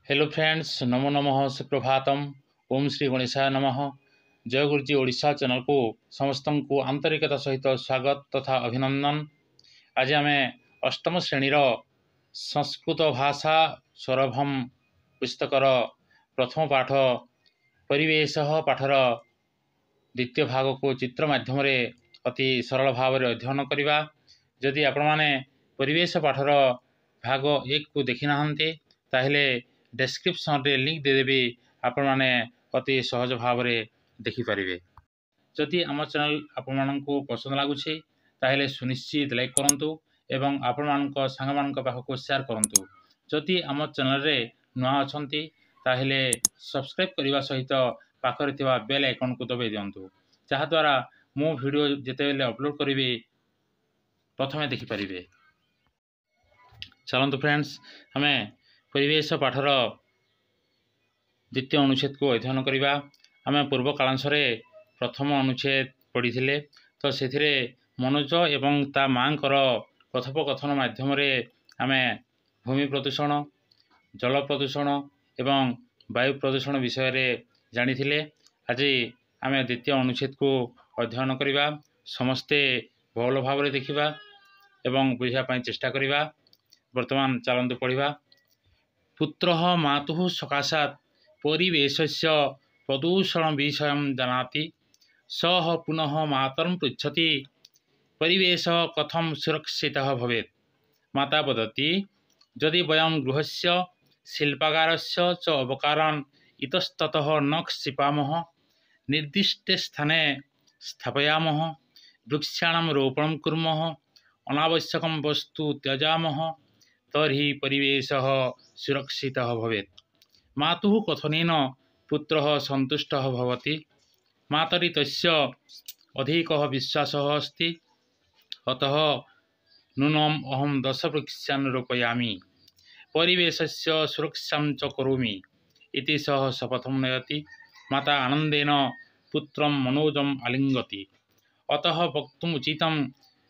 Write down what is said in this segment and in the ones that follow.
Hello friends, नमो नमः, सुप्रभातम। ओम श्री गणेशाय नमः। जय गुरुजी ओडिशा चैनल को समस्त को आंतरिकता सहित स्वागत तथा अभिनंदन। आज आम अष्टम श्रेणीर संस्कृत भाषा सौरभम पुस्तकर प्रथम पाठ परिवेश पाठर द्वितीय भाग को चित्र माध्यम अति सरल भाव में अध्ययन करवा। जदि आपण मैंने परिवेश पाठर भाग 1 को देखी ना ताहले डेस्क्रिप्शन रे लिंक देदेवी, आपण मैंने अति सहज भाव में देखिपारे। जदि आम चैनल आपण मानक पसंद लगुच ताहले सुनिश्चित लाइक करंतु एवं आपण मानक सांग मानक पाखक शेयर करंतु। जदि आम चैनल रे नुआ अछंती ताहले सब्सक्राइब करने सहित पाखरे थिबा बेल आइकन को दबाई दियंतु, जहा द्वारा मो वीडियो जेतेबेले अपलोड करिवे प्रथमे देखिपारे। चलंतु फ्रेंड्स, हमें परिवेश पाठर द्वितीय अनुच्छेद को अध्ययन करवा। आम पूर्व कालांश प्रथम अनुच्छेद पढ़ी तो से मनोज एवं ता माँ कथोपकथन माध्यम आम भूमि प्रदूषण, जल प्रदूषण एवं वायु प्रदूषण विषय जानी। आज आम द्वितीय अनुच्छेद को अध्ययन करवा, समस्ते बहुल भाव में देखा एवं बुझापी चेष्टा करवा। वर्तमान चलतु पढ़ा। पुत्र मातुः सकाशात् परिवेशस्य प्रदूषण विषय जानाति, सः पुनः मातरं पृच्छति परिवेश कथं सुरक्षितः भवेत्। माता वदति, यदि वयं गृहस्य शिल्पागारस्य च अवकारान् इतस्ततः न क्षिपामः, निर्दिष्टे स्थाने स्थापयामः, वृक्षाणां रोपणं कुर्मः, अनावश्यकं वस्तु त्यजामः, तर्हि परिवेशः सुरक्षितः भवेत्। मातुः कथनेन पुत्रः सन्तुष्टः भवति। मातरि तस्य अधिकः विश्वासः अस्ति, अतः नूनम् अहं 10 वृक्षान् रोपयामि, परिवेशस्य सुरक्षां च करोमि इति सः शपथं नयति। माता आनन्देन पुत्रं मनोजम् आलिङ्गति, अतः वक्तुम् उचितं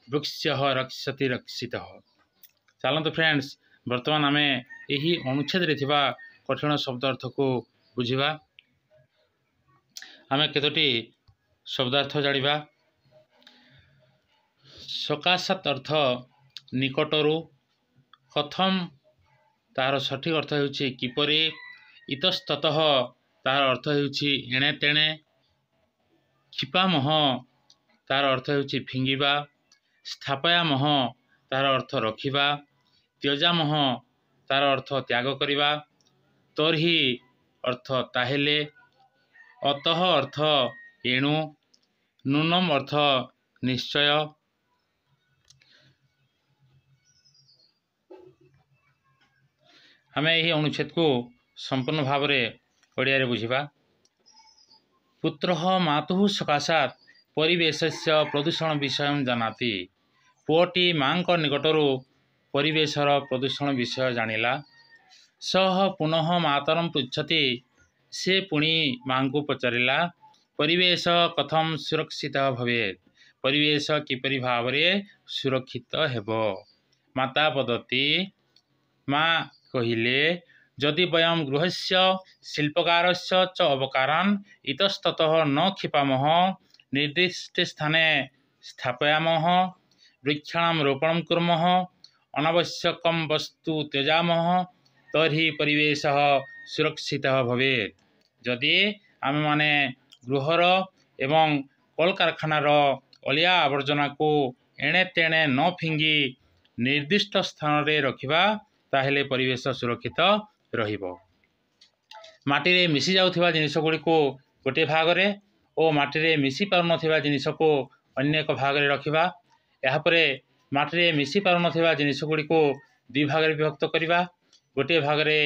वृक्षः रक्षति रक्षितः। चलतु फ्रेंड्स, वर्तमान आम यही अनुच्छेद रे थिबा कठिन शब्दार्थ को बुझिबा। आम केतोटी शब्दार्थ जानिबा। सकाशात् अर्थ निकटरू, कथम तार सठिक अर्थ होछि किपरि, इतस्ततः तार अर्थ होछि एणे तेणे, क्षिपामः तार अर्थ होछि फिंगिबा, स्थापयामः तार अर्थ रखिबा, त्यजामः तार अर्थ त्याग करिबा, तर्हि अर्थ ताहेले, अतः अर्थ एणु, नूनम अर्थ निश्चय। आम यही अनुच्छेद को संपूर्ण भाव में ओडिया बुझा। पुत्र मातुः सकाशात् परिवेशस्य प्रदूषण विषय जानाति। पुओटी माँ निकटरू परिवेशर प्रदूषण विषय जानिला। सह पुनः मातरं पृच्छति, से पुणी माँ को पचारिला परिवेश कथम सुरक्षित भवेत्, परिवेश किपरि भाव में सुरक्षित हेबो। माता वदति, माँ कहिले, यदि वयं गृहस्य शिल्पकारस्य च अवकारान् इतस्ततः न क्षिपामः, निर्दिष्टे स्थाने स्थापयामः, वृक्षाणां रोपणं कुर्मः, अनावश्यकं वस्तु त्यजामः, तर्हि परिवेशः सुरक्षितः भवेत्। जदि आम माने गृहर एवं कल कारखानार अलिया आवर्जना को एणे तेणे न फिंगी निर्दिष्ट स्थान रे रखिबा, ताहेले परिवेश सुरक्षित रहिबो। माटी रे मिसी जाउथिबा जिनिस गुडी को गोटे भाग रे ओ माटी रे मिसी पारु नथिबा जिनिस को अन्य एक भाग रे रखिबा। एहा परे माटी रे मिसी पारु नथिबा जिनिस गुडी को दुई भाग रे विभक्त करिबा। गोटे भाग रे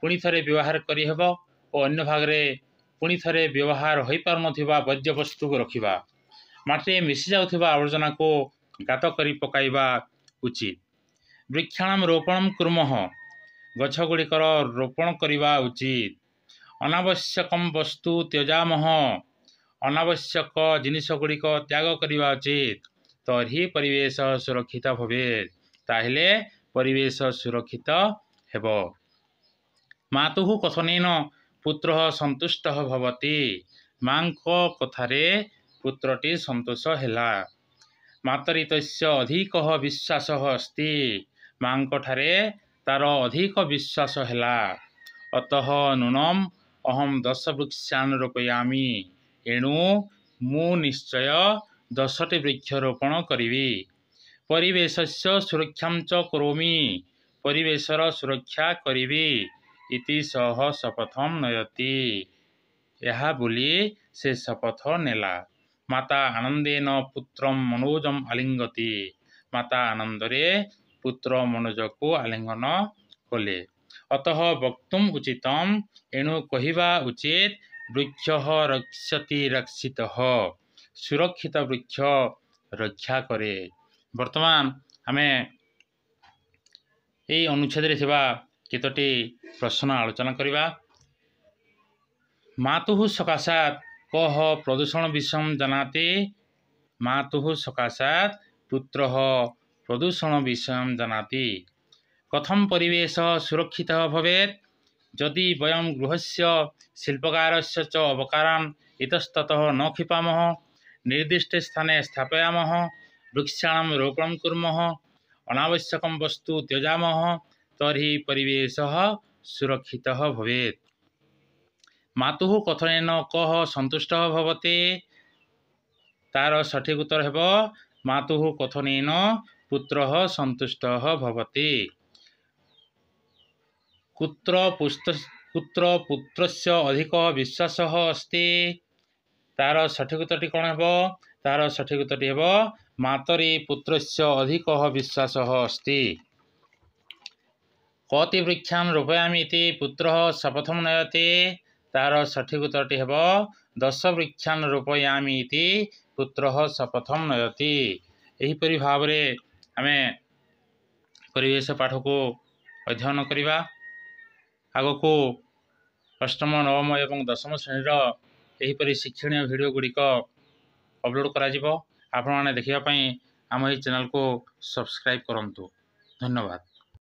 पुणी थरे व्यवहार करि हेबो और अन्य भाग रे पुणी थरे व्यवहार होई पारु नथिबा वर्ज्य वस्तु को रखिबा। माटी रे मिसी जाउथिबा आवर्जना को गात करि पकाइबा उचित। वृक्षाणां रोपणं कुर्मः, गछ गुड़िकर रोपण करवा उचित। अनावश्यकं वस्तु त्यजामः, अनावश्यक जिनिस गुड़िक त्याग करवा उचित। तर्हि परिवेश सुरक्षित भवेत्, ताहेले परिवेश सुरक्षित हेबो। ମାତୁଃ କଥନେନ ପୁତ୍ରଃ ସନ୍ତୁଷ୍ଟଃ ଭବତି। ମାଙ୍କ କଥାରେ ପୁତ୍ରଟି ସନ୍ତୋଷ ହେଲା। ମାତରିତସ୍ୟ ଅଧିକଃ ବିଶ୍ୱାସଃ अस्ति। ମାଙ୍କଠାରେ ତାର ଅଧିକ ବିଶ୍ୱାସ ହେଲା। ଅତଃ ନୂନମ୍ ଅହଂ 10 ବୃକ୍ଷାନ୍ ରୋପୟାମି। ଏଣୁ ମୁଁ ନିଶ୍ଚୟ 10ଟି ବୃକ୍ଷରୋପଣ କରିବି। ପରିବେଶସ୍ୟ ସୁରକ୍ଷାଂ ଚ କରୋମି। ପରିବେଶର ସୁରକ୍ଷା କରିବି। ଇତି ସହ ଶପଥଂ ନୟତି। ଏହା ବୋଲି ସେ ଶପଥ ନେଲା। ମାତା ଆନନ୍ଦେନ ପୁତ୍ରଂ ମନୋଜମ୍ ଆଲିଙ୍ଗତି। ମାତା ଆନନ୍ଦରେ ପୁତ୍ର ମନୋଜକୁ ଆଲିଙ୍ଗନ କଲେ। ଅତଃ ବକ୍ତୁମ୍ ଉଚିତମ୍। ଏଣୁ କହିବା ଉଚିତ ବୃକ୍ଷଃ ରକ୍ଷତି ରକ୍ଷିତଃ। ସୁରକ୍ଷିତ ବୃକ୍ଷ ରକ୍ଷା କରେ। ବର୍ତ୍ତମାନ ଆମେ ଏହି ଅନୁଚ୍ଛେଦରେ ଥିବା କେତୋଟି ପ୍ରଶ୍ନ ଆଲୋଚନା କରିବା। ମାତୁଃ ସକାଶାତ୍ କଃ ପ୍ରଦୂଷଣ ବିଷୟଂ ଜାନାତି। ମାତୁଃ ସକାଶାତ୍ ପୁତ୍ରଃ ପ୍ରଦୂଷଣ ବିଷୟଂ ଜାନାତି। କଥଂ ପରିବେଶः ସୁରକ୍ଷିତः ଭବେତ୍। ଯଦି ବୟଂ ଗୃହस्य ଶିଳ୍ପକାରस्य च ଅବକାରାन् ଇତস্তତଃ ନ क्षिपामः। ନିର୍ଦ୍ଦିଷ୍ଟେ ସ୍ଥାନେ ସ୍ଥାପୟାମः। ବୃକ୍ଷାଣାं ରୋପणं କୁर्मः। ଅନାବଶ୍ୟକं ବସ୍ତୁ ତ୍ୟଜାମः। ତର୍हि ପରିବେଶः ସୁରକ୍ଷିତः ଭବେତ୍। ମାତୁଃ କଥନେନ କଃ ସନ୍ତୁଷ୍ଟଃ ଭବତି। ତାର ସଠିକ ଉତ୍ତର ହେବ ମାତୁଃ କଥନେନ ପୁତ୍ରଃ ସନ୍ତୁଷ୍ଟଃ ଭବତି। କୁତ୍ର ପୁତ୍ରସ୍ୟ ଅଧିକଃ ବିଶ୍ୱାସଃ अस्ति। ତାର ସଠିକ ଉତ୍ତରଟି କ'ଣ ହେବ? ତାର ସଠିକ ଉତ୍ତରଟି ହେବ ମାତରି ପୁତ୍ରସ୍ୟ ଅଧିକଃ ବିଶ୍ୱାସଃ अस्ति। କତି ବୃକ୍ଷାନ୍ ରୋପୟାମି ଇତି ପୁତ୍ରଃ ଶପଥଂ ନୟତି। ତାର ସଠିକ ଉତ୍ତରଟି ହେବ 10 ବୃକ୍ଷାନ୍ ରୋପୟାମି ଇତି ପୁତ୍ରଃ ଶପଥଂ ନୟତି। ଏହିପରି ଭାବରେ ଆମେ ପରିବେଶ ପାଠକୁ ଅଧ୍ୟୟନ କରିବା। ଆଗକୁ ଅଷ୍ଟମ, ନବମ ଏବଂ ଦଶମ ଶ୍ରେଣୀର ଏହିପରି ଶିକ୍ଷଣୀୟ ଭିଡ଼ିଓ ଗୁଡ଼ିକ ଅପଲୋଡ଼ କରାଯିବ। ଆପଣମାନେ ଦେଖିବା ପାଇଁ ଆମ ଏହି ଚ୍ୟାନେଲକୁ ସବସ୍କ୍ରାଇବ୍ କରନ୍ତୁ। ଧନ୍ୟବାଦ।